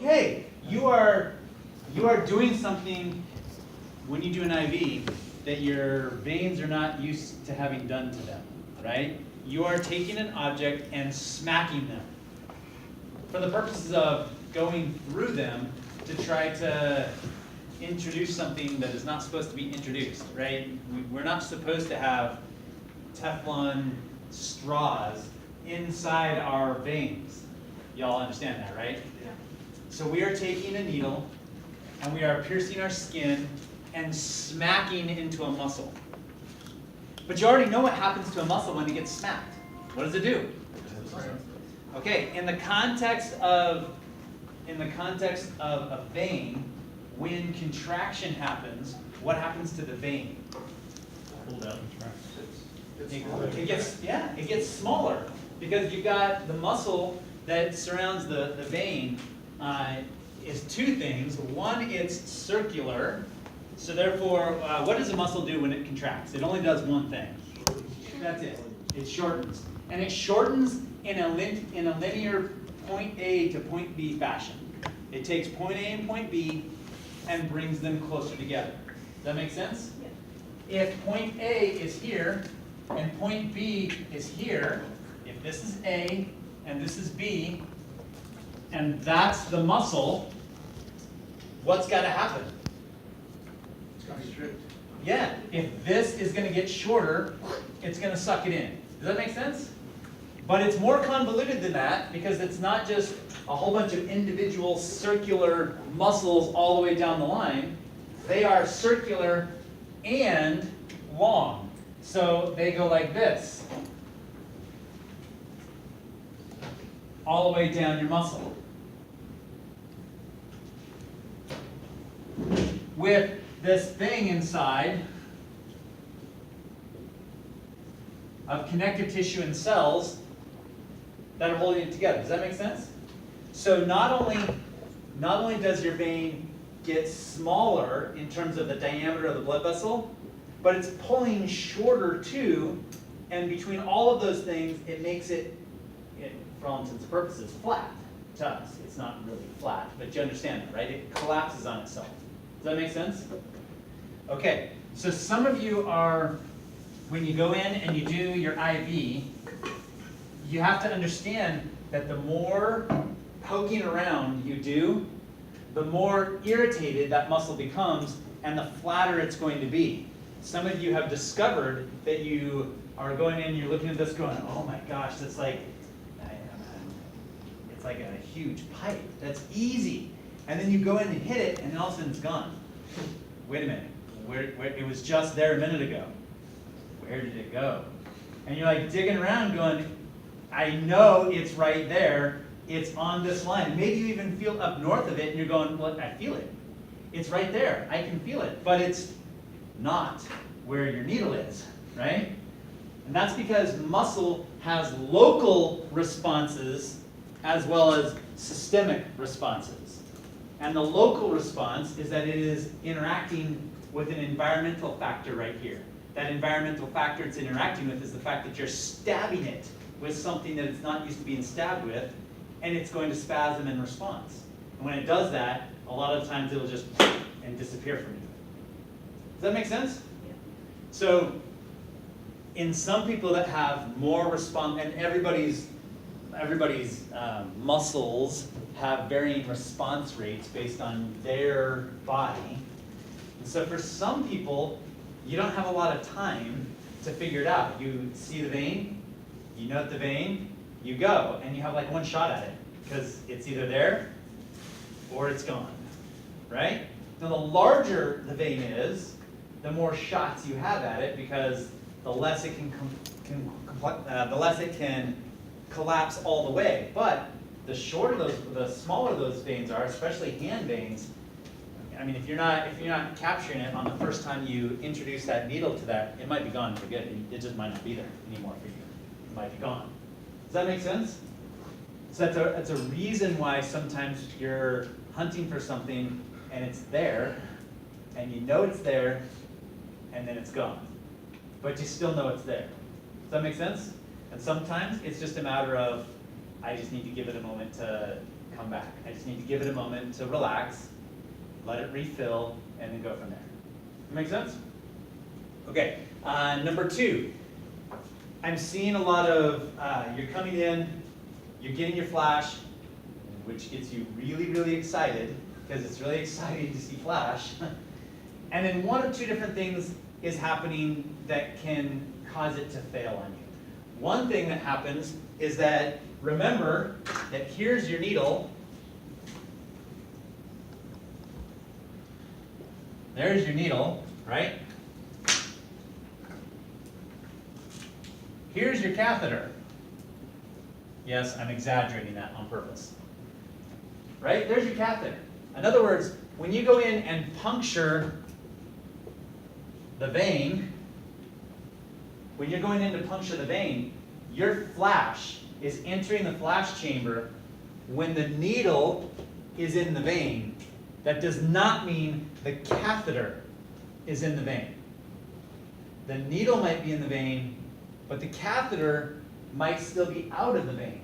okay, you are doing something when you do an IV that your veins are not used to having done to them, right? You are taking an object and smacking them for the purposes of going through them to try to introduce something that is not supposed to be introduced, right? We're not supposed to have Teflon straws inside our veins. Y'all understand that, right? Yeah. So we are taking a needle and we are piercing our skin and smacking into a muscle. But you already know what happens to a muscle when it gets smacked. What does it do? Okay, in the context of a vein, when contraction happens, what happens to the vein? Pull down. It gets smaller because you've got the muscle that surrounds the vein is two things. One, it's circular. So therefore, what does a muscle do when it contracts? It only does one thing. That's it. It shortens. And it shortens in a linear point A to point B fashion. It takes point A and point B and brings them closer together. Does that make sense? Yeah. If point A is here and point B is here, if this is A and this is B, and that's the muscle, what's got to happen? It's going to be stripped. Yeah, if this is going to get shorter, it's going to suck it in. Does that make sense? But it's more convoluted than that because it's not just a whole bunch of individual circular muscles all the way down the line. They are circular and long. So they go like this, all the way down your muscle. With this thing inside of connective tissue and cells that are holding it together. Does that make sense? So not only does your vein get smaller in terms of the diameter of the blood vessel, but it's pulling shorter too, and between all of those things, it makes it, for all intents and purposes, flat to us. It's not really flat, but you understand that, right? It collapses on itself. Does that make sense? Okay, so some of you are, when you go in and you do your IV, you have to understand that the more poking around you do, the more irritated that muscle becomes and the flatter it's going to be. Some of you have discovered that you are going in, you're looking at this going, oh my gosh, that's like, it's like a huge pipe. That's easy. And then you go in and hit it, and then all of a sudden it's gone. Wait a minute. Where it was just there a minute ago. Where did it go? And you're like digging around going, I know it's right there. It's on this line. Maybe you even feel up north of it, and you're going, well, I feel it. It's right there. I can feel it. But it's not where your needle is, right? And that's because muscle has local responses as well as systemic responses. And the local response is that it is interacting with an environmental factor right here. That environmental factor it's interacting with is the fact that you're stabbing it with something that it's not used to being stabbed with, and it's going to spasm in response. And when it does that, a lot of times it'll just and disappear from you. Does that make sense? Yeah. So, in some people that have more response, and everybody's muscles have varying response rates based on their body. And so for some people, you don't have a lot of time to figure it out. You see the vein, you note the vein, you go, and you have like one shot at it because it's either there or it's gone, right? Now the larger the vein is, the more shots you have at it because the less it can collapse all the way. But the smaller those veins are, especially hand veins. I mean, if you're not capturing it on the first time you introduce that needle to that, it might be gone for good. It just might not be there anymore for you. It might be gone. Does that make sense? So that's a reason why sometimes you're hunting for something and it's there, and you know it's there, and then it's gone. But you still know it's there. Does that make sense? And sometimes it's just a matter of, I just need to give it a moment to come back. I just need to give it a moment to relax, let it refill, and then go from there. Make sense? Okay, number 2. I'm seeing a lot of, you're coming in, you're getting your flash, which gets you really, really excited, because it's really exciting to see flash. And then 1 of 2 different things is happening that can cause it to fail on you. One thing that happens is that, remember that here's your needle. There's your needle, right? Here's your catheter. Yes, I'm exaggerating that on purpose. Right? There's your catheter. In other words, when you go in and puncture the vein, when you're going in to puncture the vein, your flash is entering the flash chamber when the needle is in the vein. That does not mean the catheter is in the vein. The needle might be in the vein, but the catheter might still be out of the vein,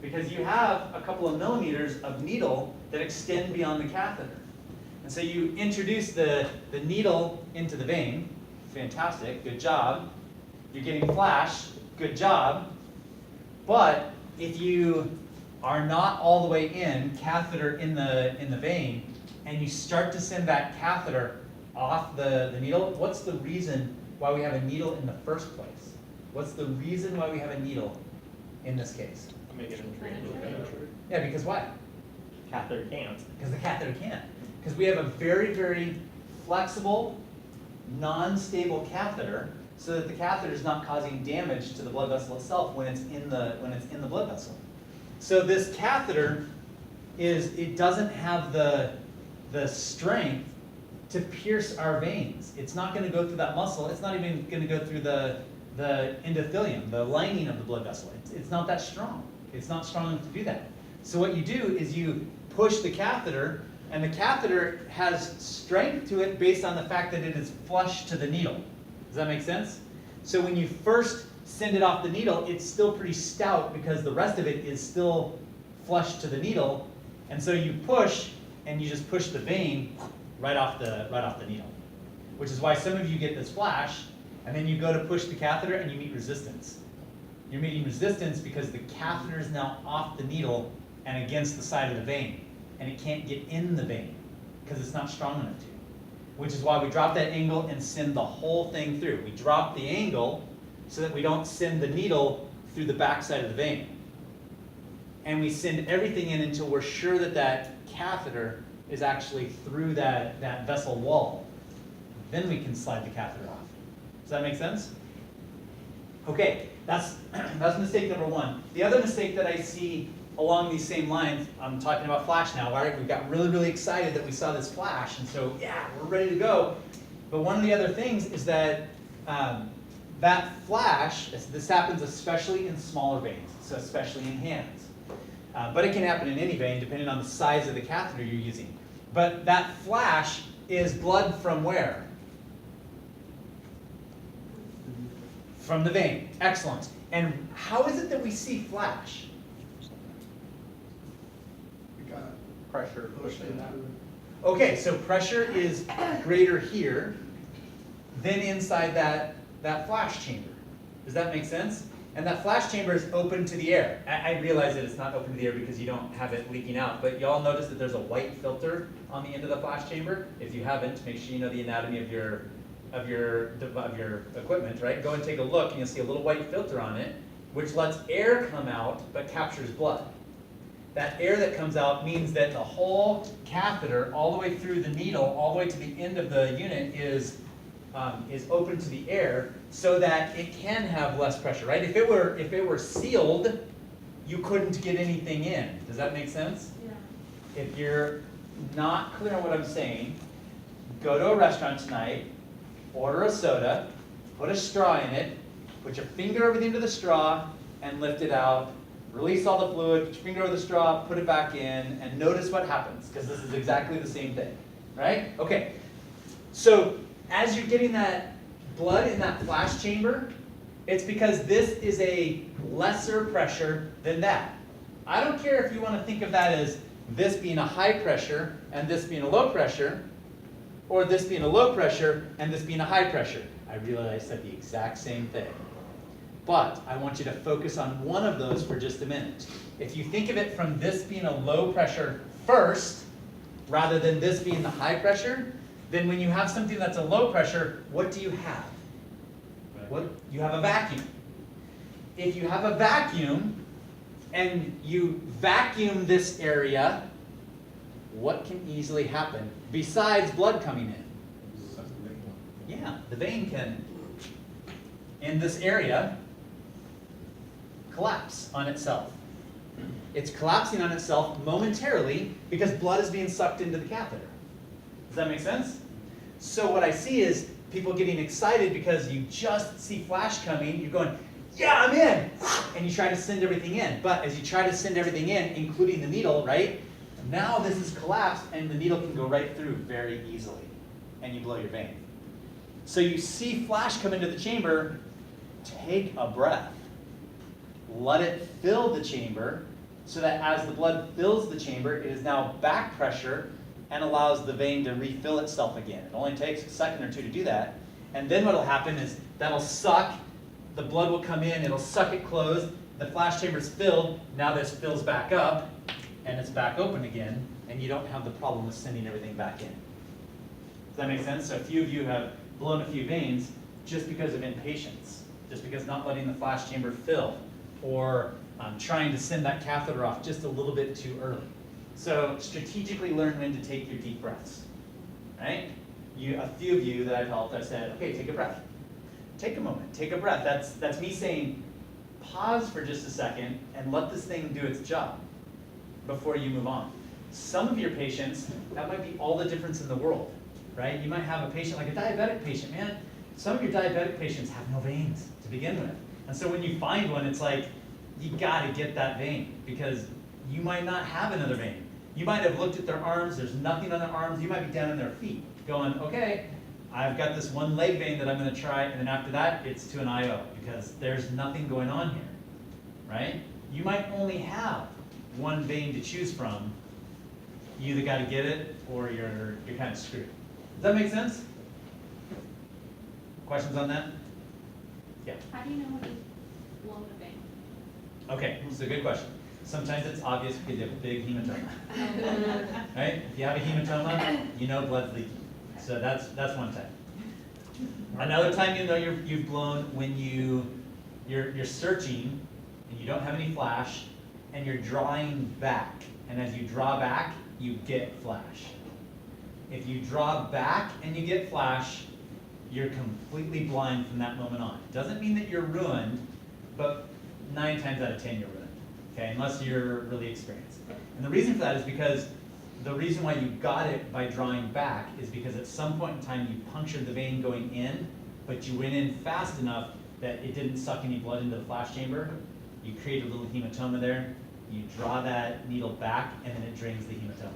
because you have a couple of millimeters of needle that extend beyond the catheter. And so you introduce the needle into the vein. Fantastic, good job. You're getting flash, good job. But if you are not all the way in, catheter in the vein, and you start to send that catheter off the needle, what's the reason why we have a needle in the first place? What's the reason why we have a needle in this case? Make it Yeah, because why? Catheter can't. Because the catheter can't. Because we have a very, very flexible, non-stable catheter, so that the catheter is not causing damage to the blood vessel itself when it's in the blood vessel. So this catheter it doesn't have the strength to pierce our veins. It's not going to go through that muscle. It's not even going to go through the endothelium, the lining of the blood vessel. It's not that strong. It's not strong enough to do that. So what you do is you push the catheter, and the catheter has strength to it based on the fact that it is flush to the needle. Does that make sense? So when you first send it off the needle, it's still pretty stout because the rest of it is still flush to the needle. And so you push, and you just push the vein right off the needle. Which is why some of you get this flash, and then you go to push the catheter and you meet resistance. You're meeting resistance because the catheter is now off the needle and against the side of the vein. And it can't get in the vein because it's not strong enough to. Which is why we drop that angle and send the whole thing through. We drop the angle so that we don't send the needle through the backside of the vein. And we send everything in until we're sure that that catheter is actually through that vessel wall. Then we can slide the catheter off. Does that make sense? Okay, that's mistake number 1. The other mistake that I see along these same lines, I'm talking about flash now, right? We got really, really excited that we saw this flash, and so yeah, we're ready to go. But one of the other things is that that flash, this happens especially in smaller veins, so especially in hands. But it can happen in any vein depending on the size of the catheter you're using. But that flash is blood from where? From the vein. Excellent. And how is it that we see flash? We got pressure pushing that. Okay, so pressure is greater here than inside that flash chamber. Does that make sense? And that flash chamber is open to the air. I realize that it's not open to the air because you don't have it leaking out, but y'all notice that there's a white filter on the end of the flash chamber? If you haven't, make sure you know the anatomy of your equipment, right? Go and take a look and you'll see a little white filter on it, which lets air come out but captures blood. That air that comes out means that the whole catheter, all the way through the needle, all the way to the end of the unit is open to the air so that it can have less pressure, right? If it were sealed, you couldn't get anything in. Does that make sense? Yeah. If you're not clear on what I'm saying, go to a restaurant tonight, order a soda, put a straw in it, put your finger over the end of the straw, and lift it out. Release all the fluid, put your finger over the straw, put it back in, and notice what happens, because this is exactly the same thing, right? Okay, so as you're getting that blood in that flash chamber, it's because this is a lesser pressure than that. I don't care if you want to think of that as this being a high pressure and this being a low pressure, or this being a low pressure and this being a high pressure. I realize I said the exact same thing. But I want you to focus on one of those for just a minute. If you think of it from this being a low pressure first, rather than this being the high pressure, then when you have something that's a low pressure, what do you have? You have a vacuum. If you have a vacuum and you vacuum this area, what can easily happen besides blood coming in? Yeah, the vein can, in this area, collapse on itself. It's collapsing on itself momentarily because blood is being sucked into the catheter. Does that make sense? So what I see is people getting excited because you just see flash coming, you're going, yeah, I'm in! And you try to send everything in. But as you try to send everything in, including the needle, right? Now this is collapsed and the needle can go right through very easily. And you blow your vein. So you see flash come into the chamber, take a breath. Let it fill the chamber so that as the blood fills the chamber, it is now back pressure and allows the vein to refill itself again. It only takes a second or two to do that. And then what will happen is that'll suck, the blood will come in, it'll suck it closed, the flash chamber's filled, now this fills back up, and it's back open again, and you don't have the problem of sending everything back in. Does that make sense? So a few of you have blown a few veins just because of impatience, just because not letting the flash chamber fill, or trying to send that catheter off just a little bit too early. So strategically learn when to take your deep breaths, right? A few of you that I've helped, I've said, okay, take a breath. Take a moment, take a breath. That's me saying, pause for just a second and let this thing do its job before you move on. Some of your patients, that might be all the difference in the world, right? You might have a patient like a diabetic patient, man. Some of your diabetic patients have no veins to begin with. And so when you find one, it's like, you gotta get that vein because you might not have another vein. You might have looked at their arms, there's nothing on their arms, you might be down on their feet going, okay, I've got this one leg vein that I'm gonna try, and then after that, it's to an IO because there's nothing going on here, right? You might only have one vein to choose from. You either gotta get it or you're kind of screwed. Does that make sense? Questions on that? Yeah. How do you know when you've blown a vein? Okay, it's a good question. Sometimes it's obvious because you have a big hematoma. Right? If you have a hematoma, you know blood's leaking. So that's one time. Another time you know you've blown when you're searching and you don't have any flash and you're drawing back. And as you draw back, you get flash. If you draw back and you get flash, you're completely blind from that moment on. Doesn't mean that you're ruined, but 9 times out of 10 you're ruined, okay, unless you're really experienced. And the reason for that is because the reason why you got it by drawing back is because at some point in time you punctured the vein going in, but you went in fast enough that it didn't suck any blood into the flash chamber. You create a little hematoma there, you draw that needle back, and then it drains the hematoma.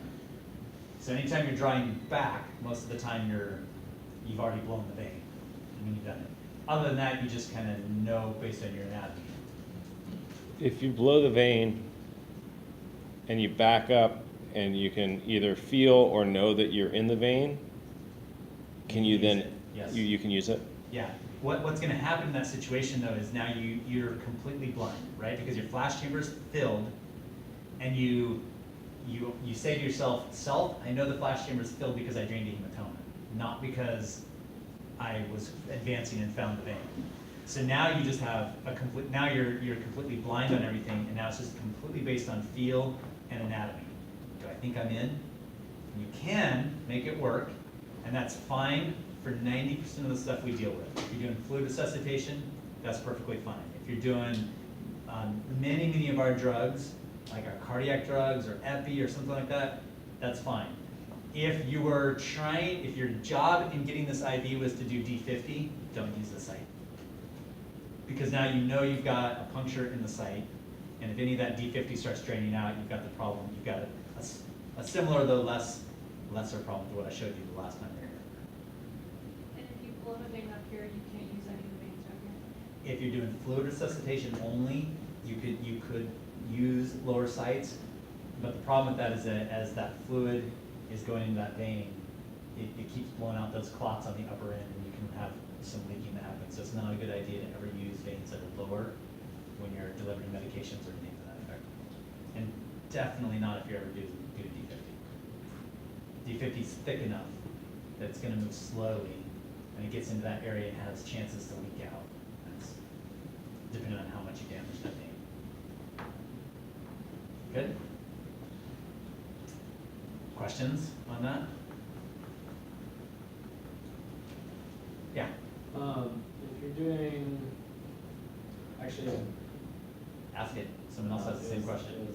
So anytime you're drawing back, most of the time you've already blown the vein. I mean, you've done it. Other than that, you just kind of know based on your anatomy. If you blow the vein and you back up and you can either feel or know that you're in the vein, can you then, yes. you can use it? Yeah. What's going to happen in that situation though is now you're completely blind, right? Because your flash chamber is filled, and you say to yourself, I know the flash chamber is filled because I drained a hematoma, not because I was advancing and found the vein. So now you just have now you're completely blind on everything, and now it's just completely based on feel and anatomy. Do I think I'm in? You can make it work, and that's fine for 90% of the stuff we deal with. If you're doing fluid resuscitation, that's perfectly fine. If you're doing many of our drugs, like our cardiac drugs or epi or something like that, that's fine. If your job in getting this IV was to do D50, don't use the site. Because now you know you've got a puncture in the site, and if any of that D50 starts draining out, you've got the problem. You've got a similar, though lesser problem to what I showed you the last time we were here. And if you blow a vein up here, you can't use any of the veins down here? If you're doing fluid resuscitation only, you could use lower sites. But the problem with that is that as that fluid is going into that vein, it keeps blowing out those clots on the upper end, and you can have some leaking that happens. So it's not a good idea to ever use veins that are lower when you're delivering medications or anything to that effect. And definitely not if you're ever doing D50. D50 is thick enough that it's going to move slowly, and it gets into that area and has chances to leak out. That's depending on how much you damage that vein. Good? Questions on that? Yeah. If you're doing, actually. Ask it. Someone else has the same question.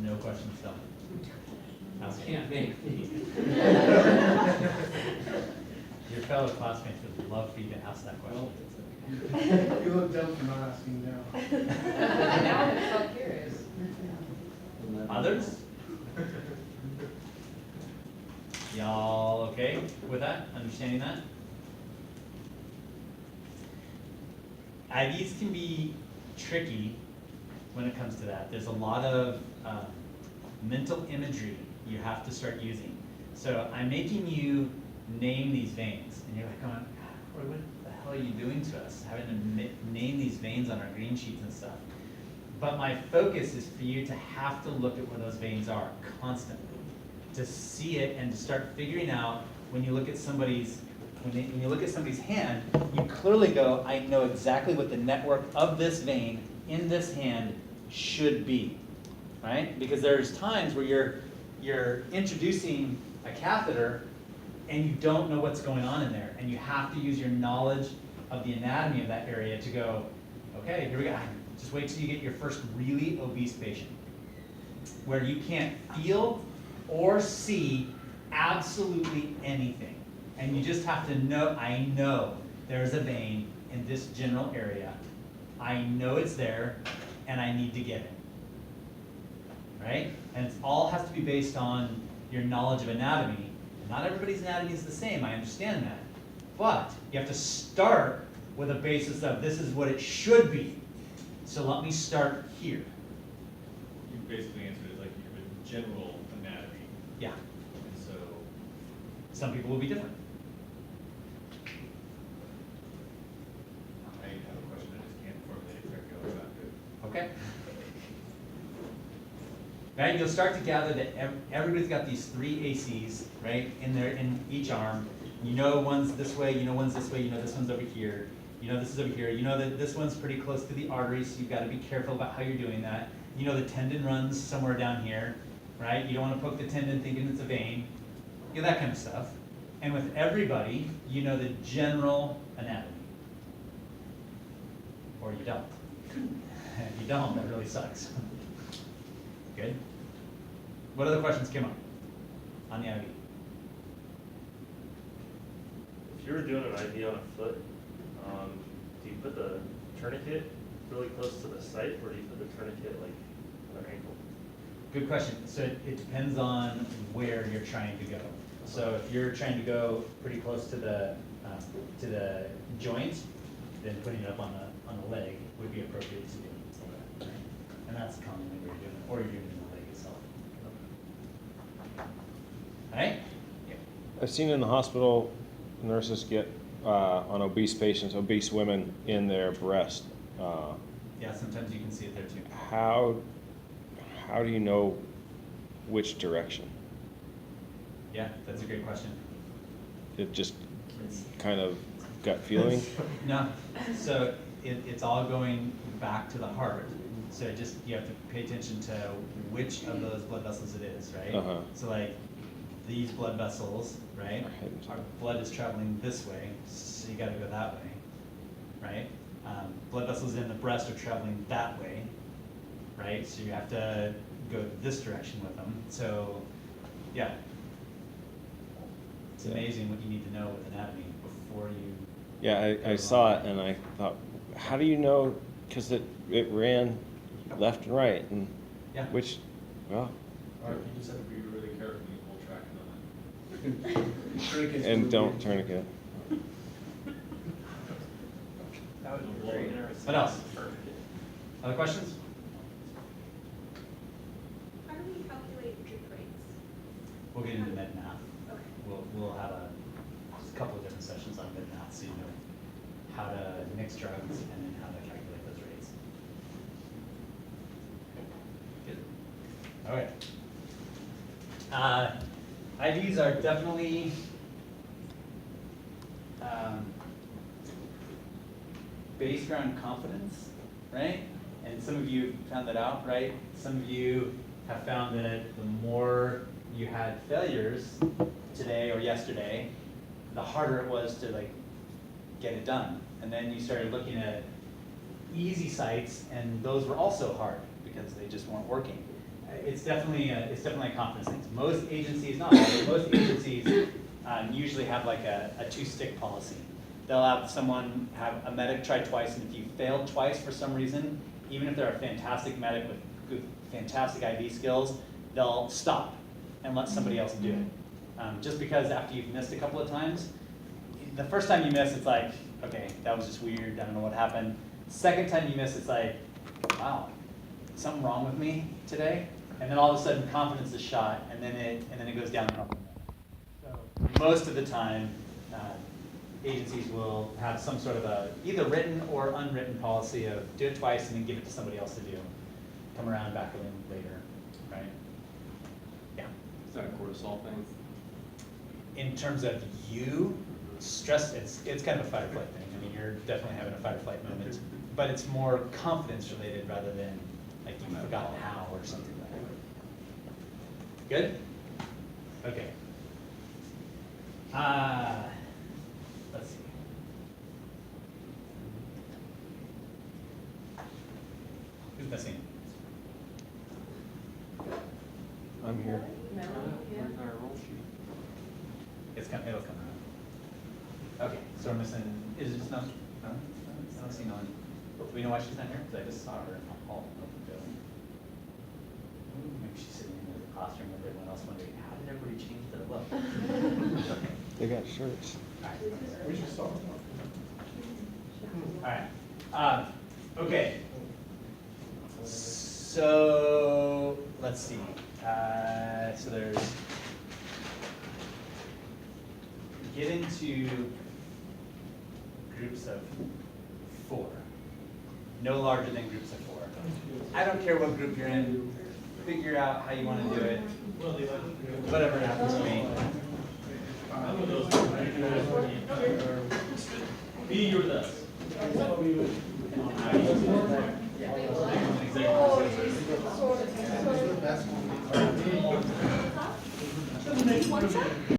No questions, don't. Ask it. Can't make me. Your fellow classmates would love for you to ask that question. You look dumb for not asking now. Now I'm so curious. Others? Y'all okay with that? Understanding that? IVs can be tricky when it comes to that. There's a lot of mental imagery you have to start using. So I'm making you name these veins, and you're like going, Cory, what the hell are you doing to us? Having to name these veins on our green sheets and stuff. But my focus is for you to have to look at where those veins are constantly, to see it and to start figuring out when you look at somebody's when you look at somebody's hand, you clearly go, I know exactly what the network of this vein in this hand should be, right? Because there's times where you're introducing a catheter and you don't know what's going on in there, and you have to use your knowledge of the anatomy of that area to go, okay, here we go. Just wait till you get your first really obese patient, where you can't feel or see absolutely anything. And you just have to know, I know there's a vein in this general area. I know it's there, and I need to get it. Right? And it all has to be based on your knowledge of anatomy. Not everybody's anatomy is the same, I understand that. But you have to start with a basis of this is what it should be. So let me start here. You basically answered it like you have a general anatomy, Yeah. and so Some people will be different. I have a question, I just can't formulate it correctly about it. Okay. Right, you'll start to gather that everybody's got these 3 ACs, right, in each arm. You know one's this way, you know one's this way, you know this one's over here, you know this is over here, you know that this one's pretty close to the artery, so you've got to be careful about how you're doing that. You know the tendon runs somewhere down here, right? You don't want to poke the tendon thinking it's a vein, you know, that kind of stuff. And with everybody, you know the general anatomy. Or you don't. If you don't, that really sucks. Good? What other questions came up on the IV? If you were doing an IV on a foot, do you put the tourniquet really close to the site, or do you put the tourniquet like on an ankle? Good question. So it depends on where you're trying to go. So if you're trying to go pretty close to the joint, then putting it up on the leg would be appropriate to do. Right? And that's commonly where you're doing it, or you're doing it in the leg itself. All right? Yeah. I've seen in the hospital, nurses get on obese patients, obese women in their breast. Yeah, sometimes you can see it there too. How do you know which direction? Yeah, that's a great question. It just kind of gut feeling? No, so it's all going back to the heart. So you have to pay attention to which of those blood vessels it is, right? Uh-huh. So like these blood vessels, right? Our blood is traveling this way, so you got to go that way, right? Blood vessels in the breast are traveling that way, right? So you have to go this direction with them. So, yeah. It's amazing what you need to know with anatomy before you. Yeah, I saw it and I thought, how do you know? Because it ran left and right, and Yeah. which, well, Or you just have to be really careful when you pull tracking on it. and don't tourniquet. That would be very interesting. What else? Other questions? How do we We'll get into med math. Okay. We'll have just a couple of different sessions on med math, so you know how to mix drugs and then how to calculate those rates. Good. All right. IVs are definitely based around confidence, right? And some of you found that out, right? Some of you have found that the more you had failures today or yesterday, the harder it was to like get it done. And then you started looking at easy sites, and those were also hard because they just weren't working. It's definitely a confidence thing. Most agencies, not all, but most agencies usually have like a two-stick policy. They'll have someone have a medic try twice, and if you failed twice for some reason, even if they're a fantastic medic with good, fantastic IV skills, they'll stop and let somebody else do it. Just because after you've missed a couple of times, the first time you miss, it's like, okay, that was just weird, I don't know what happened. Second time you miss, it's like, wow, something wrong with me today? And then all of a sudden confidence is shot, and then it goes downhill. So most of the time, agencies will have some sort of a either written or unwritten policy of do it twice and then give it to somebody else to do. Come around back in later, right? Yeah. Is that a cortisol thing? In terms of you, stress, it's kind of a fight or flight thing. I mean, you're definitely having a fight or flight moment, but it's more confidence related rather than like you forgot how or something like that. Good? Okay. Let's see. Who's missing? I'm here. Melanie, yeah. Where's our roll sheet? It'll come around. Okay, so we're missing, is it just not, no? I don't see no one. Do we know why she's not here? Because I just saw her in the hall of the building. Maybe she's sitting in the classroom with everyone else wondering, how did everybody change their look? Okay. They got shirts. We should start. Alright, okay. So, let's see, so there's, get into groups of 4, no larger than groups of 4. I don't care what group you're in, figure out how you want to do it, whatever happens to me. Be your best. That's